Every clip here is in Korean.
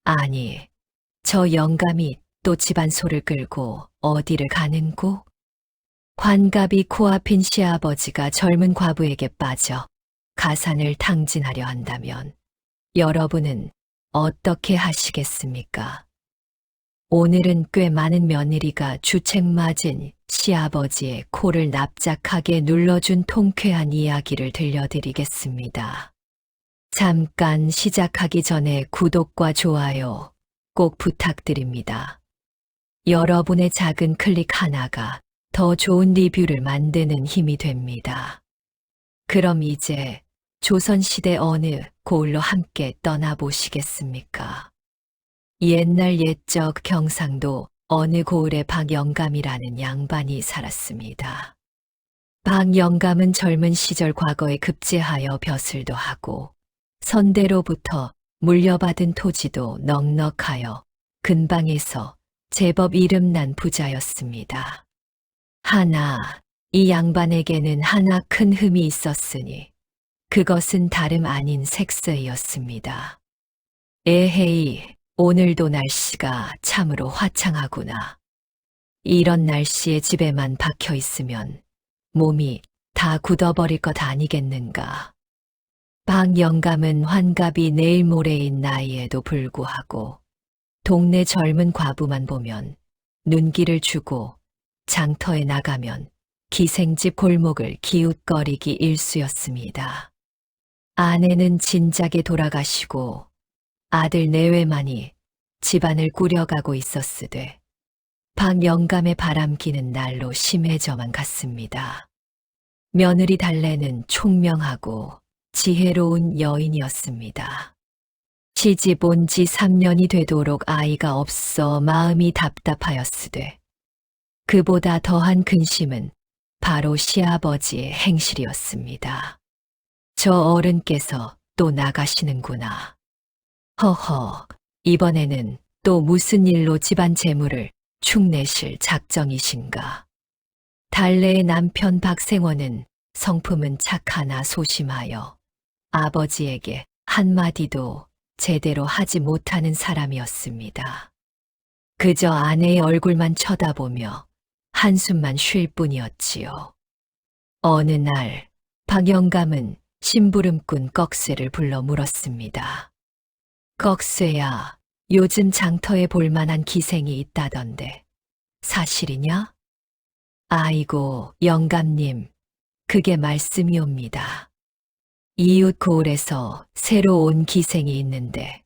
아니, 저 영감이 또 집안 소를 끌고 어디를 가는고? 환갑이 코앞인 시아버지가 젊은 과부에게 빠져 가산을 탕진하려 한다면 여러분은 어떻게 하시겠습니까? 오늘은 꽤 많은 며느리가 주책 맞은 시아버지의 코를 납작하게 눌러준 통쾌한 이야기를 들려드리겠습니다. 잠깐 시작하기 전에 구독과 좋아요 꼭 부탁드립니다. 여러분의 작은 클릭 하나가 더 좋은 리뷰를 만드는 힘이 됩니다. 그럼 이제 조선시대 어느 고을로 함께 떠나보시겠습니까? 옛날 옛적 경상도 어느 고을에 박영감이라는 양반이 살았습니다. 박영감은 젊은 시절 과거에 급제하여 벼슬도 하고 선대로부터 물려받은 토지도 넉넉하여 근방에서 제법 이름난 부자였습니다. 하나, 이 양반에게는 하나 큰 흠이 있었으니 그것은 다름 아닌 색세였습니다. 에헤이, 오늘도 날씨가 참으로 화창하구나. 이런 날씨에 집에만 박혀 있으면 몸이 다 굳어버릴 것 아니겠는가. 박영감은 환갑이 내일 모레인 나이에도 불구하고 동네 젊은 과부만 보면 눈길을 주고 장터에 나가면 기생집 골목을 기웃거리기 일쑤였습니다. 아내는 진작에 돌아가시고 아들 내외만이 집안을 꾸려가고 있었으되 박영감의 바람기는 날로 심해져만 갔습니다. 며느리 달래는 총명하고 지혜로운 여인이었습니다. 시집 온 지 3년이 되도록 아이가 없어 마음이 답답하였으되 그보다 더한 근심은 바로 시아버지의 행실이었습니다. 저 어른께서 또 나가시는구나. 허허, 이번에는 또 무슨 일로 집안 재물을 축내실 작정이신가. 달래의 남편 박생원은 성품은 착하나 소심하여 아버지에게 한마디도 제대로 하지 못하는 사람이었습니다. 그저 아내의 얼굴만 쳐다보며 한숨만 쉴 뿐이었지요. 어느 날 박영감은 심부름꾼 꺽쇠를 불러 물었습니다. 꺽쇠야, 요즘 장터에 볼만한 기생이 있다던데 사실이냐? 아이고, 영감님, 그게 말씀이옵니다. 이웃 고을에서 새로 온 기생이 있는데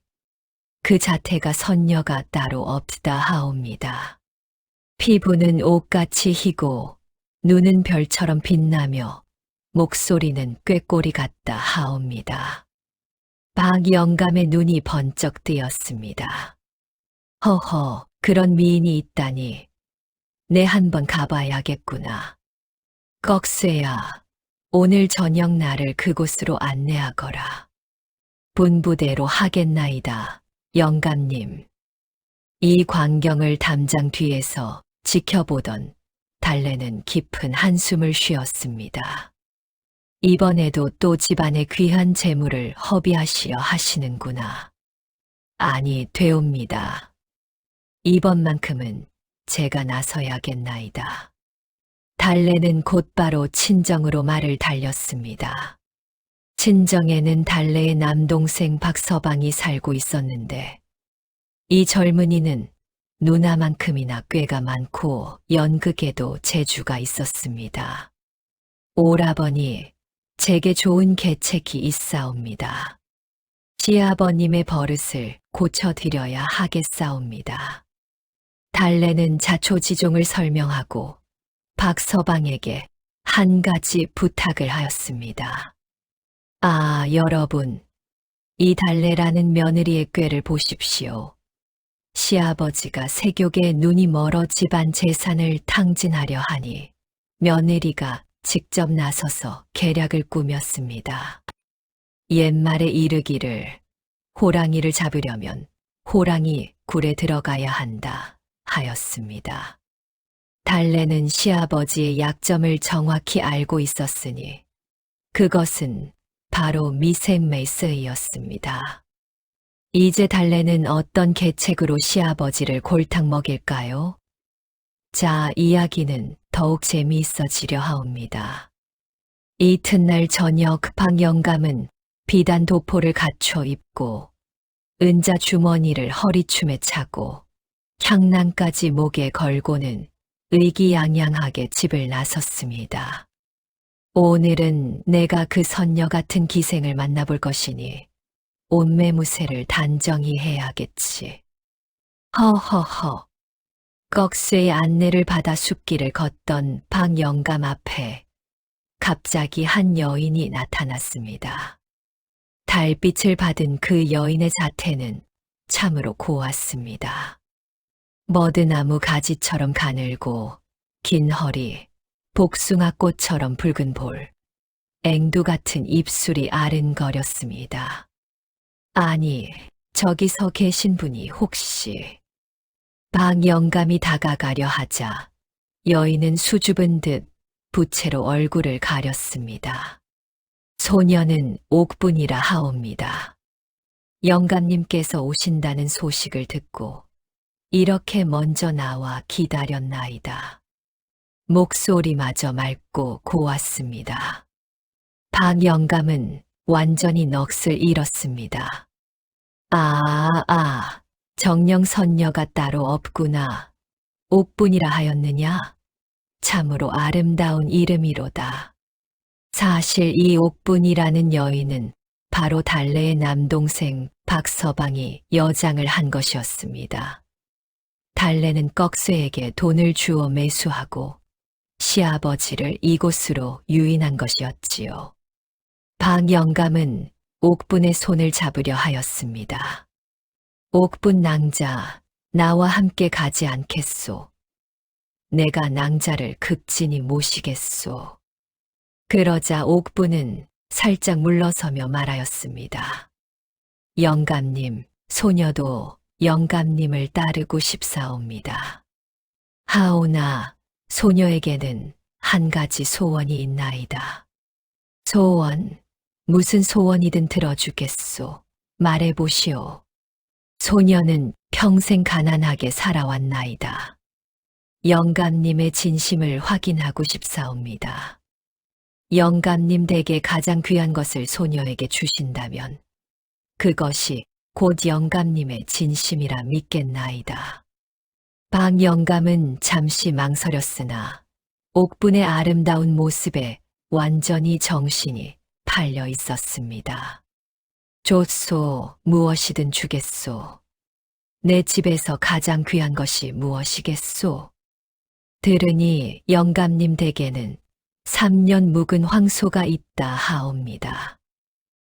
그 자태가 선녀가 따로 없다 하옵니다. 피부는 옷같이 희고 눈은 별처럼 빛나며 목소리는 꾀꼬리 같다 하옵니다. 박영감의 눈이 번쩍 뜨였습니다. 허허, 그런 미인이 있다니 내 한번 가봐야겠구나. 꺽쇠야, 오늘 저녁 나를 그곳으로 안내하거라. 분부대로 하겠나이다, 영감님. 이 광경을 담장 뒤에서 지켜보던 달래는 깊은 한숨을 쉬었습니다. 이번에도 또 집안의 귀한 재물을 허비하시려 하시는구나. 아니, 되옵니다. 이번만큼은 제가 나서야겠나이다. 달래는 곧바로 친정으로 말을 달렸습니다. 친정에는 달래의 남동생 박서방이 살고 있었는데 이 젊은이는 누나만큼이나 꾀가 많고 연극에도 재주가 있었습니다. 오라버니, 제게 좋은 계책이 있사옵니다. 시아버님의 버릇을 고쳐드려야 하겠사옵니다. 달래는 자초지종을 설명하고 박서방에게 한 가지 부탁을 하였습니다. 아, 여러분, 이 달래라는 며느리의 꾀를 보십시오. 시아버지가 세교에 눈이 멀어 집안 재산을 탕진하려 하니 며느리가 직접 나서서 계략을 꾸몄습니다. 옛말에 이르기를 호랑이를 잡으려면 호랑이 굴에 들어가야 한다 하였습니다. 달래는 시아버지의 약점을 정확히 알고 있었으니 그것은 바로 미생메이스였습니다. 이제 달래는 어떤 계책으로 시아버지를 골탕 먹일까요? 자, 이야기는 더욱 재미있어지려 하옵니다. 이튿날 저녁 방 영감은 비단 도포를 갖춰 입고 은자 주머니를 허리춤에 차고 향낭까지 목에 걸고는 의기양양하게 집을 나섰습니다. 오늘은 내가 그 선녀 같은 기생을 만나볼 것이니 옷매무새를 단정히 해야겠지. 허허허. 꺽쇠의 안내를 받아 숲길을 걷던 방 영감 앞에 갑자기 한 여인이 나타났습니다. 달빛을 받은 그 여인의 자태는 참으로 고왔습니다. 머드나무 가지처럼 가늘고 긴 허리, 복숭아꽃처럼 붉은 볼, 앵두 같은 입술이 아른거렸습니다. 아니, 저기서 계신 분이 혹시... 방 영감이 다가가려 하자 여인은 수줍은 듯 부채로 얼굴을 가렸습니다. 소녀는 옥분이라 하옵니다. 영감님께서 오신다는 소식을 듣고 이렇게 먼저 나와 기다렸나이다. 목소리마저 맑고 고왔습니다. 방 영감은 완전히 넋을 잃었습니다. 정녕 선녀가 따로 없구나. 옥분이라 하였느냐? 참으로 아름다운 이름이로다. 사실 이 옥분이라는 여인은 바로 달래의 남동생 박서방이 여장을 한 것이었습니다. 달래는 꺽쇠에게 돈을 주어 매수하고 시아버지를 이곳으로 유인한 것이었지요. 방 영감은 옥분의 손을 잡으려 하였습니다. 옥분 낭자, 나와 함께 가지 않겠소. 내가 낭자를 극진히 모시겠소. 그러자 옥분은 살짝 물러서며 말하였습니다. 영감님, 소녀도 영감님을 따르고 싶사옵니다. 하오나 소녀에게는 한 가지 소원이 있나이다. 소원, 무슨 소원이든 들어주겠소. 말해보시오. 소녀는 평생 가난하게 살아왔나이다. 영감님의 진심을 확인하고 싶사옵니다. 영감님 댁에 가장 귀한 것을 소녀에게 주신다면 그것이 곧 영감님의 진심이라 믿겠나이다. 방 영감은 잠시 망설였으나 옥분의 아름다운 모습에 완전히 정신이 팔려 있었습니다. 좋소, 무엇이든 주겠소. 내 집에서 가장 귀한 것이 무엇이겠소? 들으니 영감님 댁에는 3년 묵은 황소가 있다 하옵니다.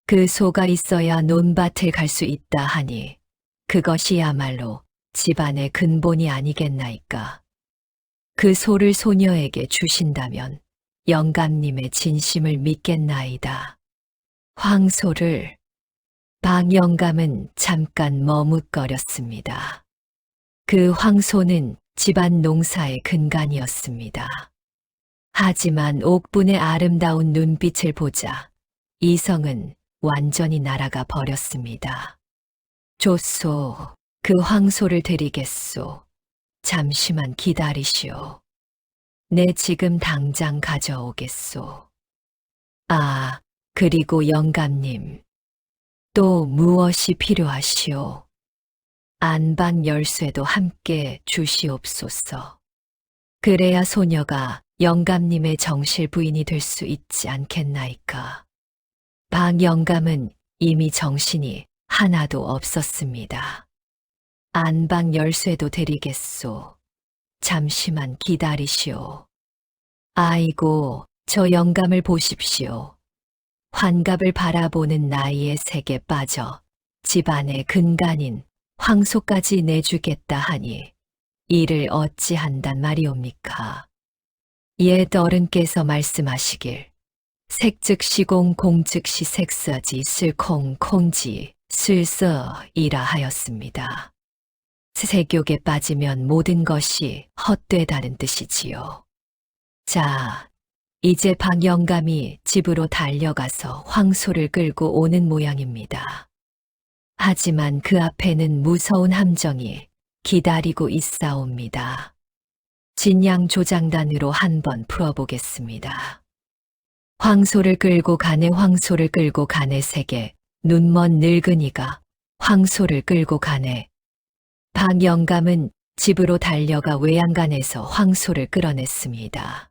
그 소가 있어야 논밭을 갈 수 있다 하니 그것이야말로 집안의 근본이 아니겠나이까. 그 소를 소녀에게 주신다면 영감님의 진심을 믿겠나이다. 황소를... 방 영감은 잠깐 머뭇거렸습니다. 그 황소는 집안 농사의 근간이었습니다. 하지만 옥분의 아름다운 눈빛을 보자 이성은 완전히 날아가 버렸습니다. 좋소, 그 황소를 드리겠소. 잠시만 기다리시오. 내 지금 당장 가져오겠소. 그리고 영감님, 또 무엇이 필요하시오? 안방 열쇠도 함께 주시옵소서. 그래야 소녀가 영감님의 정실 부인이 될 수 있지 않겠나이까. 방 영감은 이미 정신이 하나도 없었습니다. 안방 열쇠도 드리겠소. 잠시만 기다리시오. 아이고, 저 영감을 보십시오. 환갑을 바라보는 나이에 색에 빠져 집안의 근간인 황소까지 내주겠다 하니 이를 어찌한단 말이옵니까? 옛 어른께서 말씀하시길 색즉시공 공즉시 색서지 슬콩 콩지 슬서이라 하였습니다. 색욕에 빠지면 모든 것이 헛되다는 뜻이지요. 자, 이제 방 영감이 집으로 달려가서 황소를 끌고 오는 모양입니다. 하지만 그 앞에는 무서운 함정이 기다리고 있사옵니다. 진양 조장단으로 한번 풀어보겠습니다. 황소를 끌고 가네 황소를 끌고 가네 세계 눈먼 늙은이가 황소를 끌고 가네. 박영감은 집으로 달려가 외양간에서 황소를 끌어냈습니다.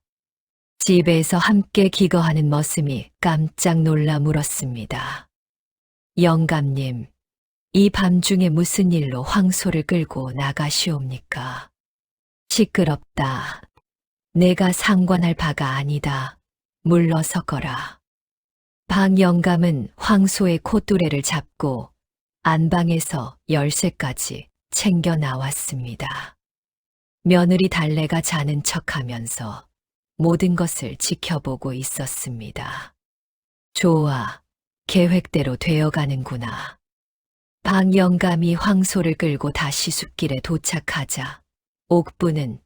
집에서 함께 기거하는 머슴이 깜짝 놀라 물었습니다. 영감님, 이 밤중에 무슨 일로 황소를 끌고 나가시옵니까? 시끄럽다. 내가 상관할 바가 아니다. 물러서거라. 박영감은 황소의 콧뚜레를 잡고 안방에서 열쇠까지 챙겨 나왔습니다. 며느리 달래가 자는 척하면서 모든 것을 지켜보고 있었습니다. 좋아, 계획대로 되어가는구나. 박영감이 황소를 끌고 다시 숲길에 도착하자 옥부는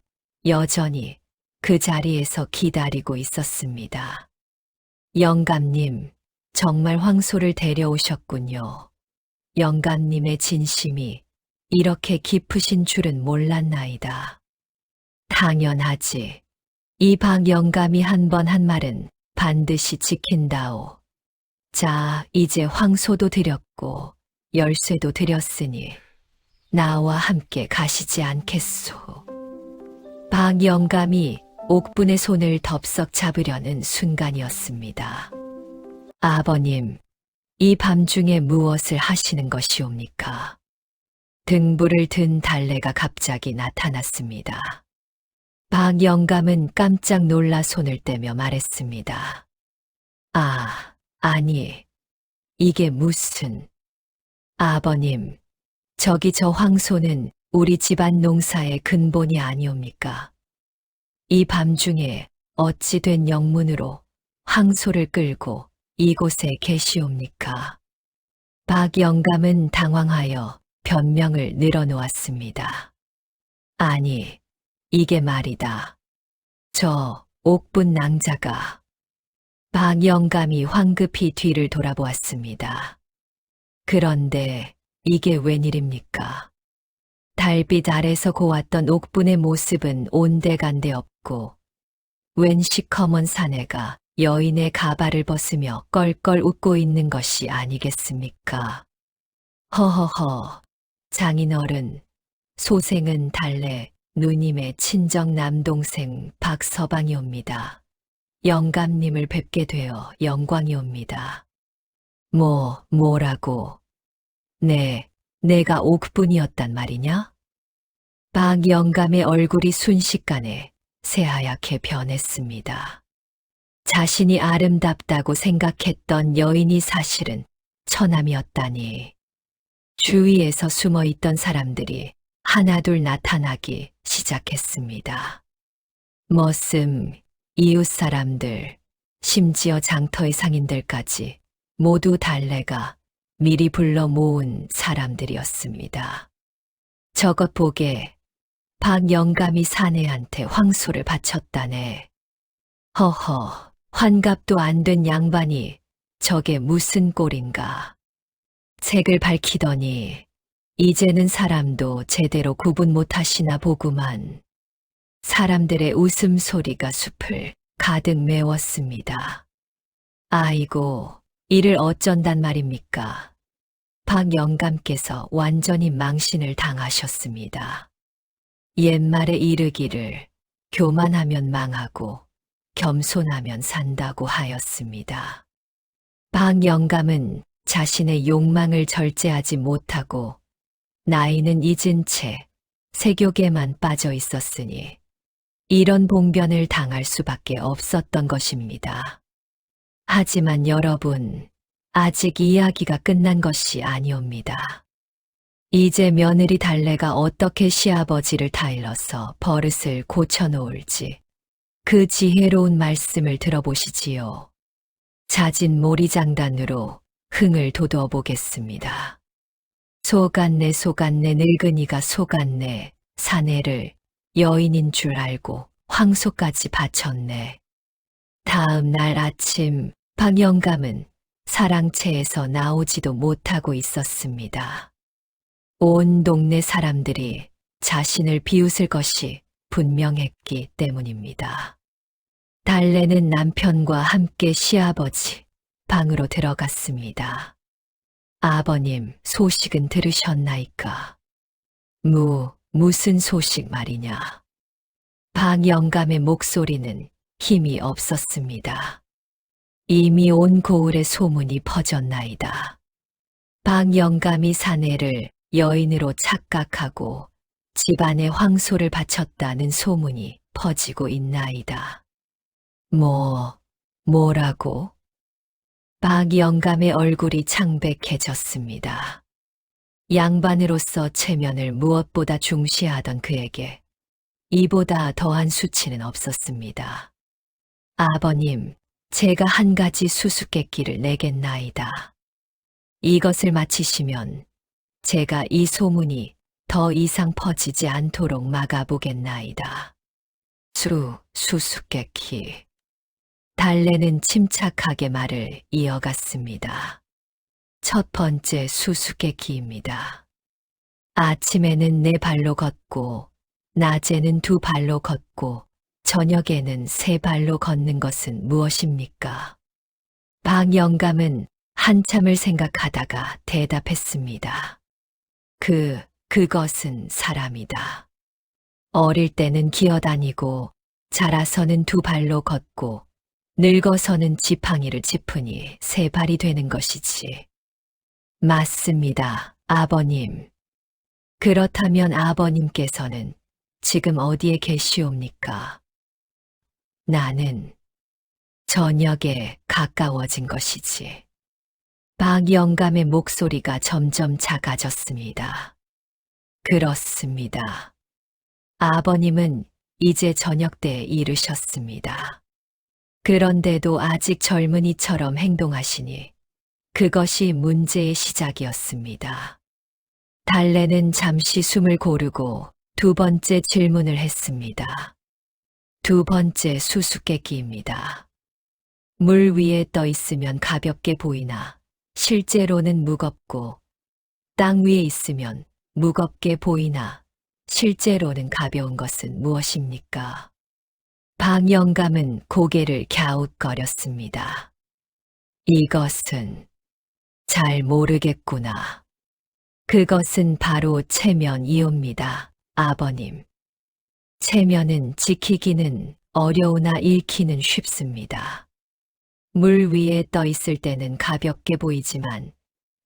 여전히 그 자리에서 기다리고 있었습니다. 영감님, 정말 황소를 데려오셨군요. 영감님의 진심이 이렇게 깊으신 줄은 몰랐나이다. 당연하지. 이 박영감이 한 번 한 말은 반드시 지킨다오. 자, 이제 황소도 드렸고 열쇠도 드렸으니 나와 함께 가시지 않겠소. 박영감이 옥분의 손을 덥석 잡으려는 순간이었습니다. 아버님, 이 밤중에 무엇을 하시는 것이옵니까? 등불을 든 달래가 갑자기 나타났습니다. 박영감은 깜짝 놀라 손을 떼며 말했습니다. 아니, 이게 무슨... 아버님, 저기 저 황소는 우리 집안 농사의 근본이 아니옵니까? 이 밤중에 어찌 된 영문으로 황소를 끌고 이곳에 계시옵니까? 박영감은 당황하여 변명을 늘어놓았습니다. 아니, 이게 말이다. 저 옥분 낭자가. 박영감이 황급히 뒤를 돌아보았습니다. 그런데 이게 웬일입니까? 달빛 아래서 고왔던 옥분의 모습은 온데간데 없고 웬 시커먼 사내가 여인의 가발을 벗으며 껄껄 웃고 있는 것이 아니겠습니까? 허허허, 장인어른, 소생은 달래 누님의 친정 남동생 박서방이옵니다. 영감님을 뵙게 되어 영광이옵니다. 뭐라고? 네, 내가 옥분이었단 말이냐? 박영감의 얼굴이 순식간에 새하얗게 변했습니다. 자신이 아름답다고 생각했던 여인이 사실은 처남이었다니. 주위에서 숨어있던 사람들이 하나둘 나타나기 시작했습니다. 머슴, 이웃 사람들, 심지어 장터의 상인들까지 모두 달래가 미리 불러 모은 사람들이었습니다. 저것 보게, 박영감이 사내한테 황소를 바쳤다네. 허허, 환갑도 안 된 양반이 저게 무슨 꼴인가. 색을 밝히더니 이제는 사람도 제대로 구분 못하시나 보구만. 사람들의 웃음소리가 숲을 가득 메웠습니다. 아이고, 이를 어쩐단 말입니까? 박영감께서 완전히 망신을 당하셨습니다. 옛말에 이르기를 교만하면 망하고 겸손하면 산다고 하였습니다. 박영감은 자신의 욕망을 절제하지 못하고 나이는 잊은 채 세욕에만 빠져 있었으니 이런 봉변을 당할 수밖에 없었던 것입니다. 하지만 여러분, 아직 이야기가 끝난 것이 아니옵니다. 이제 며느리 달래가 어떻게 시아버지를 타일러서 버릇을 고쳐놓을지 그 지혜로운 말씀을 들어보시지요. 자진 모리장단으로 흥을 돋워 보겠습니다. 속았네 늙은이가 속았네 사내를 여인인 줄 알고 황소까지 바쳤네. 다음 날 아침 박영감은 사랑채에서 나오지도 못하고 있었습니다. 온 동네 사람들이 자신을 비웃을 것이 분명했기 때문입니다. 달래는 남편과 함께 시아버지 방으로 들어갔습니다. 아버님, 소식은 들으셨나이까? 무슨 소식 말이냐? 박영감의 목소리는 힘이 없었습니다. 이미 온 고을에 소문이 퍼졌나이다. 박영감이 사내를 여인으로 착각하고 집안에 황소를 바쳤다는 소문이 퍼지고 있나이다. 뭐라고? 박영감의 얼굴이 창백해졌습니다. 양반으로서 체면을 무엇보다 중시하던 그에게 이보다 더한 수치는 없었습니다. 아버님, 제가 한 가지 수수께끼를 내겠나이다. 이것을 마치시면 제가 이 소문이 더 이상 퍼지지 않도록 막아보겠나이다. 수수께끼. 달래는 침착하게 말을 이어갔습니다. 첫 번째 수수께끼입니다. 아침에는 4발로 걷고, 낮에는 2발로 걷고, 저녁에는 3발로 걷는 것은 무엇입니까? 박영감은 한참을 생각하다가 대답했습니다. 그것은 사람이다. 어릴 때는 기어다니고, 자라서는 2발로 걷고, 늙어서는 지팡이를 짚으니 3발이 되는 것이지. 맞습니다, 아버님. 그렇다면 아버님께서는 지금 어디에 계시옵니까? 나는 저녁에 가까워진 것이지. 박영감의 목소리가 점점 작아졌습니다. 그렇습니다. 아버님은 이제 저녁때에 이르셨습니다. 그런데도 아직 젊은이처럼 행동하시니 그것이 문제의 시작이었습니다. 달래는 잠시 숨을 고르고 2번째 질문을 했습니다. 2번째 수수께끼입니다. 물 위에 떠 있으면 가볍게 보이나 실제로는 무겁고, 땅 위에 있으면 무겁게 보이나 실제로는 가벼운 것은 무엇입니까? 박영감은 고개를 갸웃거렸습니다. 이것은 잘 모르겠구나. 그것은 바로 체면이옵니다, 아버님. 체면은 지키기는 어려우나 잃기는 쉽습니다. 물 위에 떠 있을 때는 가볍게 보이지만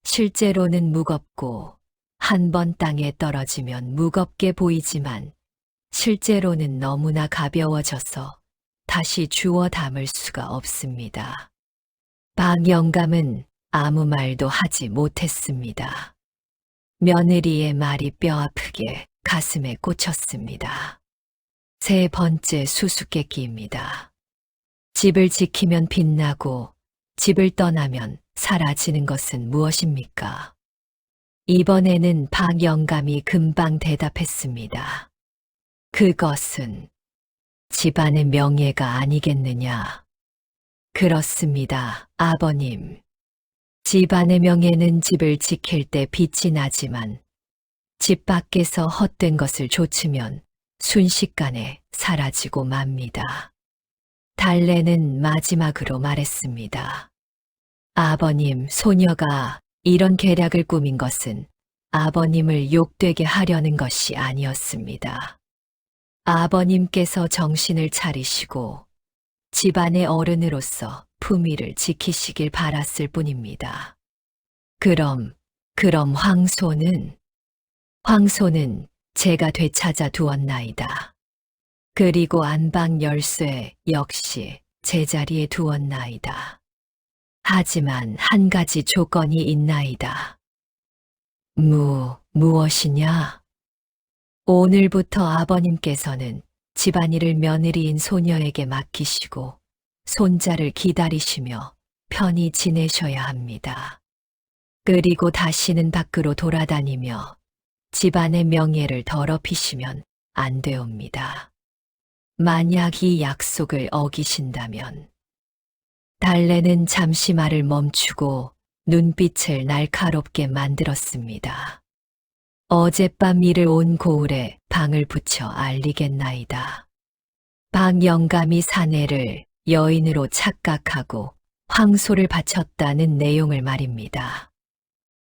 실제로는 무겁고, 한 번 땅에 떨어지면 무겁게 보이지만 실제로는 너무나 가벼워져서 다시 주워 담을 수가 없습니다. 박영감은 아무 말도 하지 못했습니다. 며느리의 말이 뼈아프게 가슴에 꽂혔습니다. 3번째 수수께끼입니다. 집을 지키면 빛나고 집을 떠나면 사라지는 것은 무엇입니까? 이번에는 박영감이 금방 대답했습니다. 그것은 집안의 명예가 아니겠느냐? 그렇습니다, 아버님. 집안의 명예는 집을 지킬 때 빛이 나지만 집 밖에서 헛된 것을 좇으면 순식간에 사라지고 맙니다. 달래는 마지막으로 말했습니다. 아버님, 소녀가 이런 계략을 꾸민 것은 아버님을 욕되게 하려는 것이 아니었습니다. 아버님께서 정신을 차리시고 집안의 어른으로서 품위를 지키시길 바랐을 뿐입니다. 그럼 황소는 제가 되찾아 두었나이다. 그리고 안방 열쇠 역시 제자리에 두었나이다. 하지만 한 가지 조건이 있나이다. 무엇이냐? 오늘부터 아버님께서는 집안일을 며느리인 소녀에게 맡기시고 손자를 기다리시며 편히 지내셔야 합니다. 그리고 다시는 밖으로 돌아다니며 집안의 명예를 더럽히시면 안 되옵니다. 만약 이 약속을 어기신다면 달래는 잠시 말을 멈추고 눈빛을 날카롭게 만들었습니다. 어젯밤 일을 온 고을에 방을 붙여 알리겠나이다. 박 영감이 사내를 여인으로 착각하고 황소를 바쳤다는 내용을 말입니다.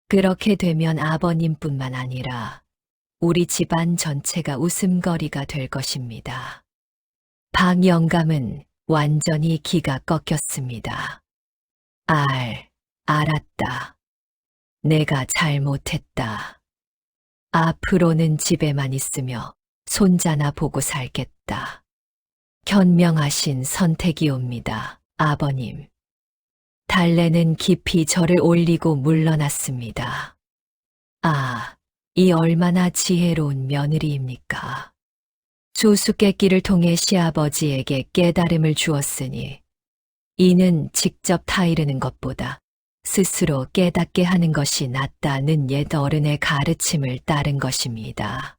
그렇게 되면 아버님뿐만 아니라 우리 집안 전체가 웃음거리가 될 것입니다. 박 영감은 완전히 기가 꺾였습니다. 알았다. 내가 잘못했다. 앞으로는 집에만 있으며 손자나 보고 살겠다. 현명하신 선택이옵니다, 아버님. 달래는 깊이 절을 올리고 물러났습니다. 이 얼마나 지혜로운 며느리입니까? 수수께끼를 통해 시아버지에게 깨달음을 주었으니 이는 직접 타이르는 것보다 스스로 깨닫게 하는 것이 낫다는 옛 어른의 가르침을 따른 것입니다.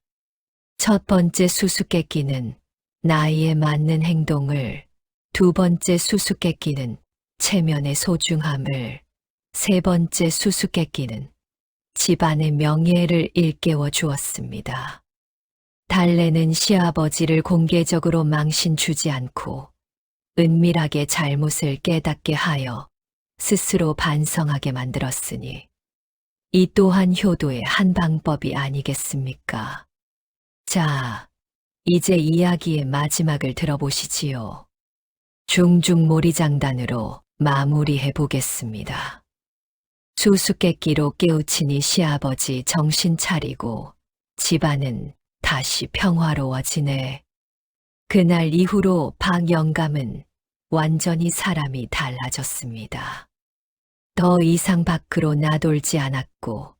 첫 번째 수수께끼는 나이에 맞는 행동을, 두 번째 수수께끼는 체면의 소중함을, 세 번째 수수께끼는 집안의 명예를 일깨워 주었습니다. 달래는 시아버지를 공개적으로 망신 주지 않고 은밀하게 잘못을 깨닫게 하여 스스로 반성하게 만들었으니 이 또한 효도의 한 방법이 아니겠습니까? 자, 이제 이야기의 마지막을 들어보시지요. 중중몰이장단으로 마무리해 보겠습니다. 수수께끼로 깨우치니 시아버지 정신 차리고 집안은 다시 평화로워지네. 그날 이후로 박 영감은 완전히 사람이 달라졌습니다. 더 이상 밖으로 나돌지 않았고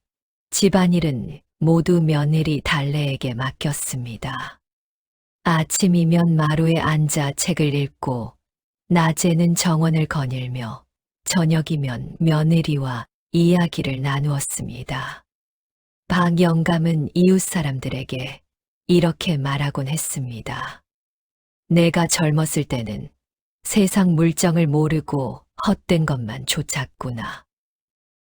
집안일은 모두 며느리 달래에게 맡겼습니다. 아침이면 마루에 앉아 책을 읽고 낮에는 정원을 거닐며 저녁이면 며느리와 이야기를 나누었습니다. 박 영감은 이웃 사람들에게 이렇게 말하곤 했습니다. 내가 젊었을 때는 세상 물정을 모르고 헛된 것만 쫓았구나.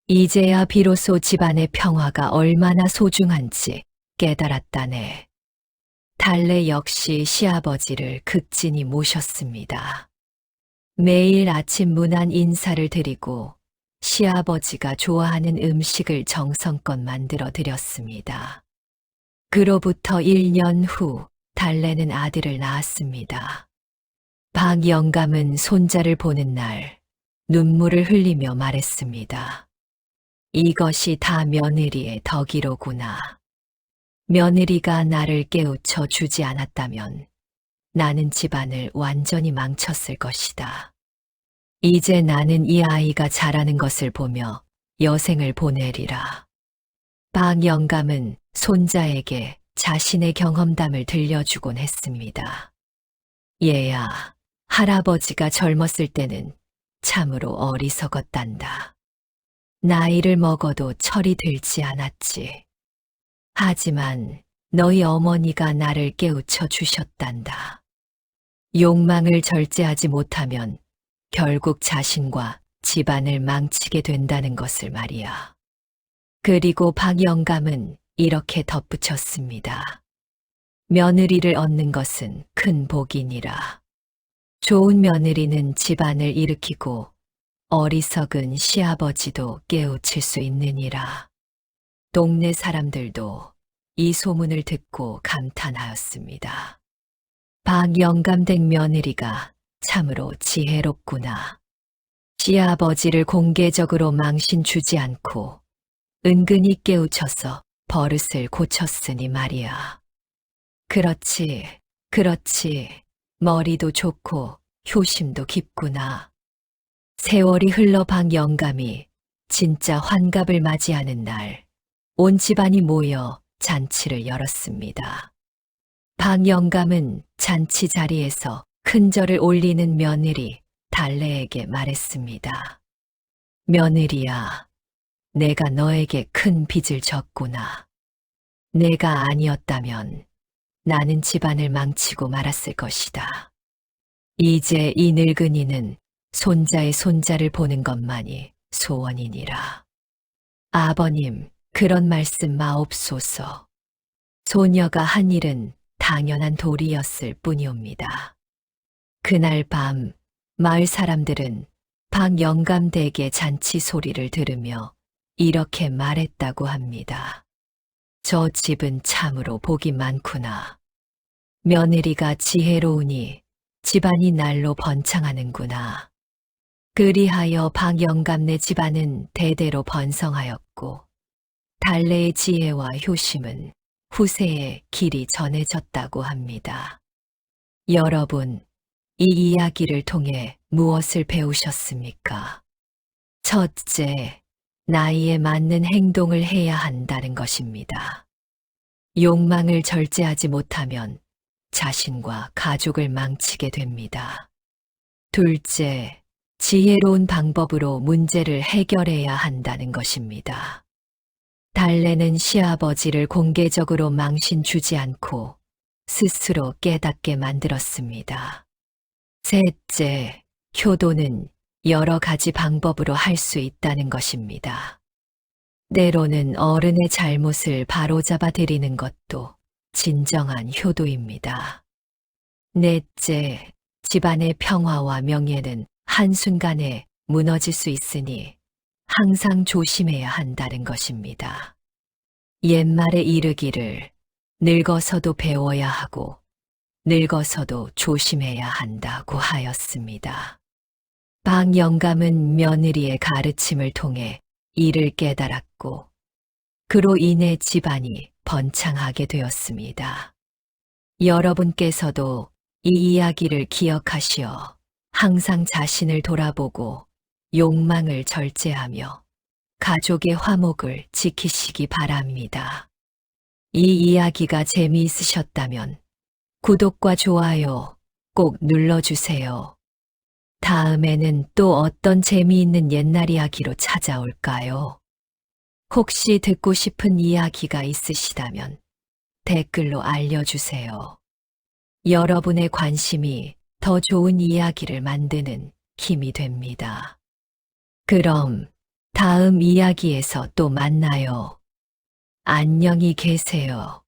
이제야 비로소 집안의 평화가 얼마나 소중한지 깨달았다네. 달래 역시 시아버지를 극진히 모셨습니다. 매일 아침 문안 인사를 드리고 시아버지가 좋아하는 음식을 정성껏 만들어 드렸습니다. 그로부터 1년 후 달래는 아들을 낳았습니다. 박 영감은 손자를 보는 날 눈물을 흘리며 말했습니다. 이것이 다 며느리의 덕이로구나. 며느리가 나를 깨우쳐 주지 않았다면 나는 집안을 완전히 망쳤을 것이다. 이제 나는 이 아이가 자라는 것을 보며 여생을 보내리라. 박 영감은 손자에게 자신의 경험담을 들려주곤 했습니다. 얘야, 할아버지가 젊었을 때는 참으로 어리석었단다. 나이를 먹어도 철이 들지 않았지. 하지만 너희 어머니가 나를 깨우쳐 주셨단다. 욕망을 절제하지 못하면 결국 자신과 집안을 망치게 된다는 것을 말이야. 그리고 박 영감은 이렇게 덧붙였습니다. 며느리를 얻는 것은 큰 복이니라. 좋은 며느리는 집안을 일으키고 어리석은 시아버지도 깨우칠 수 있느니라. 동네 사람들도 이 소문을 듣고 감탄하였습니다. 박 영감댁 며느리가 참으로 지혜롭구나. 시아버지를 공개적으로 망신 주지 않고 은근히 깨우쳐서 버릇을 고쳤으니 말이야. 그렇지. 머리도 좋고 효심도 깊구나. 세월이 흘러 박 영감이 진짜 환갑을 맞이하는 날, 온 집안이 모여 잔치를 열었습니다. 박 영감은 잔치 자리에서 큰 절을 올리는 며느리 달래에게 말했습니다. 며느리야, 내가 너에게 큰 빚을 졌구나. 내가 아니었다면 나는 집안을 망치고 말았을 것이다. 이제 이 늙은이는 손자의 손자를 보는 것만이 소원이니라. 아버님, 그런 말씀 마옵소서. 소녀가 한 일은 당연한 도리였을 뿐이옵니다. 그날 밤 마을 사람들은 방 영감댁의 잔치 소리를 들으며 이렇게 말했다고 합니다. 저 집은 참으로 복이 많구나. 며느리가 지혜로우니 집안이 날로 번창하는구나. 그리하여 방 영감네 집안은 대대로 번성하였고 달래의 지혜와 효심은 후세에 길이 전해졌다고 합니다. 여러분, 이 이야기를 통해 무엇을 배우셨습니까? 첫째, 나이에 맞는 행동을 해야 한다는 것입니다. 욕망을 절제하지 못하면 자신과 가족을 망치게 됩니다. 둘째, 지혜로운 방법으로 문제를 해결해야 한다는 것입니다. 달래는 시아버지를 공개적으로 망신 주지 않고 스스로 깨닫게 만들었습니다. 셋째, 효도는 여러 가지 방법으로 할 수 있다는 것입니다. 때로는 어른의 잘못을 바로잡아 드리는 것도 진정한 효도입니다. 넷째, 집안의 평화와 명예는 한순간에 무너질 수 있으니 항상 조심해야 한다는 것입니다. 옛말에 이르기를 늙어서도 배워야 하고 늙어서도 조심해야 한다고 하였습니다. 방 영감은 며느리의 가르침을 통해 이를 깨달았고 그로 인해 집안이 번창하게 되었습니다. 여러분께서도 이 이야기를 기억하시어 항상 자신을 돌아보고 욕망을 절제하며 가족의 화목을 지키시기 바랍니다. 이 이야기가 재미있으셨다면 구독과 좋아요 꼭 눌러주세요. 다음에는 또 어떤 재미있는 옛날 이야기로 찾아올까요? 혹시 듣고 싶은 이야기가 있으시다면 댓글로 알려주세요. 여러분의 관심이 더 좋은 이야기를 만드는 힘이 됩니다. 그럼 다음 이야기에서 또 만나요. 안녕히 계세요.